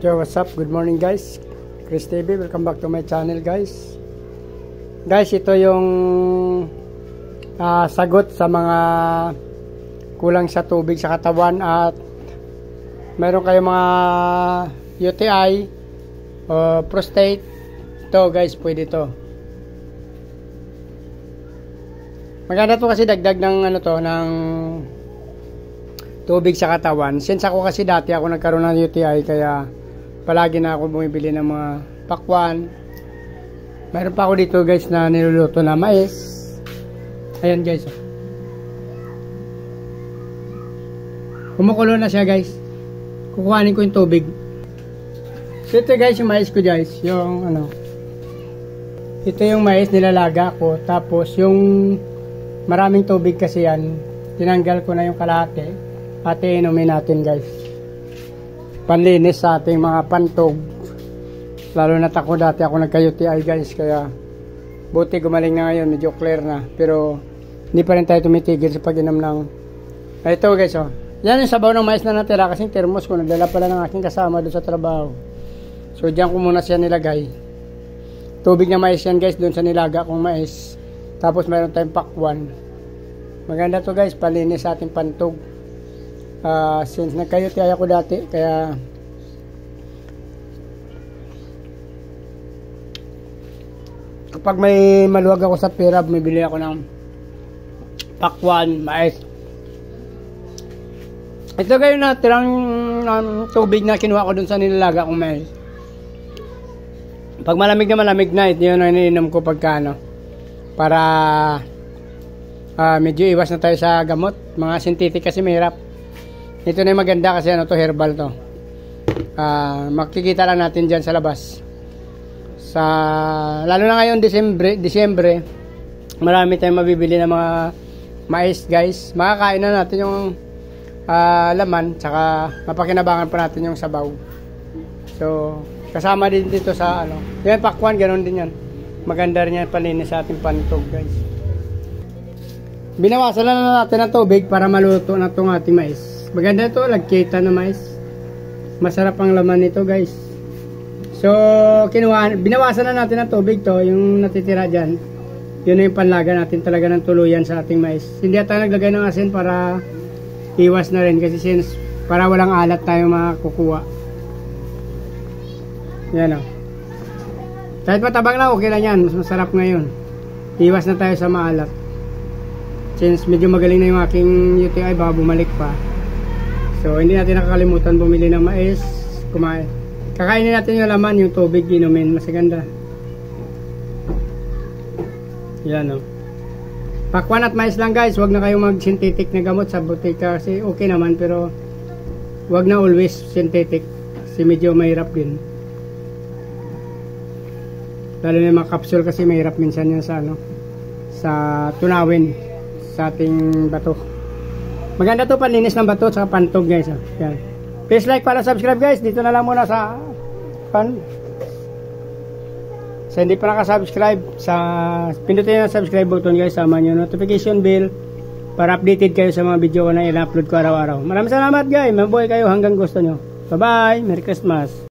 Yo, what's up? Good morning guys. Chris TV, welcome back to my channel guys. Guys, ito yung sagot sa mga kulang sa tubig sa katawan at meron kayong mga UTI o prostate. Ito guys, pwede to. Maganda to kasi dagdag ng ng tubig sa katawan. Since ako kasi dati ako nagkaroon ng UTI, kaya palagi na ako bumibili ng mga pakwan. Meron pa ako dito guys na niluluto na mais. Ayan guys. Kumukulo na siya guys. Kukuhanin ko yung tubig. So ito guys yung mais ko guys. Yung ito yung mais nilalaga ko. Tapos yung maraming tubig kasi yan, tinanggal ko na yung kalahati. At inumin natin guys. Panlinis sa ating mga pantog. Lalo na ako dati ako nagka-UTI guys. Kaya buti gumaling na ngayon. Medyo clear na. Pero hindi pa rin tayo tumitigil sa pag-inom ng ito guys oh. Yan yung sabaw ng mais na natira. Kasing thermos ko. Nagdala pala ng aking kasama doon sa trabaho. So dyan ko muna siya nilagay. Tubig na mais yan guys. Doon sa nilaga kong mais. Tapos mayroon tayong pakwan. Maganda to guys. Panlinis sa ating pantog. Since nagka-UTI ako dati, kaya kapag may maluwag ako sa pera, bumibili ako ng pakwan, mais. Ito kayo na tirang tubig na kinuha ko dun sa nilalaga kong mais. Pag malamig na ito yun ang iniinom ko pagka para medyo iwas na tayo sa gamot. Mga synthetic kasi mahirap. Ito na yung maganda kasi to herbal to. Makikita lang natin dyan sa labas. Lalo na ngayon Disyembre, marami tayong mabibili ng mga mais guys. Makakain na natin yung laman, tsaka mapakinabangan pa natin yung sabaw. So kasama din dito sa yan pakwan, ganoon din yan. Maganda rin yan palinis sa ating pantog guys. Binawasan na natin ang tubig para maluto na itong ating mais. Maganda ito, lagkita na mais. Masarap ang laman nito guys. So binawasan na natin ang tubig to, yung natitira dyan. Yun na yung panlaga natin talaga ng tuluyan sa ating mais. Hindi tayo naglagay ng asin para iwas na rin, kasi since para walang alat tayo makakukuha. Yan o. Kahit matabang na, okay lang yan. Mas masarap ngayon. Iwas na tayo sa maalat. Since medyo magaling na yung aking UTI, baka bumalik pa. So hindi natin nakakalimutan bumili ng mais, kumain. Kakainin natin yung laman, yung tubig, inumin. Mas ganda. Yan o. Pakwan at mais lang guys. Huwag na kayong mag-synthetic na gamot sa butika kasi okay naman, pero huwag na always synthetic kasi medyo mahirap din. Lalo na yung mga capsule kasi mahirap minsan yan sa tunawin sa ating bato. Maganda to panlinis ng bato sa pantog guys. Yan. Please like para subscribe guys. Dito na lang muna sa hindi pa nakasubscribe, pindutin na subscribe button guys. Sama nyo notification bell para updated kayo sa mga video na i-upload ko araw-araw. Maraming salamat guys. Mabuhay kayo hanggang gusto nyo. Bye bye. Merry Christmas.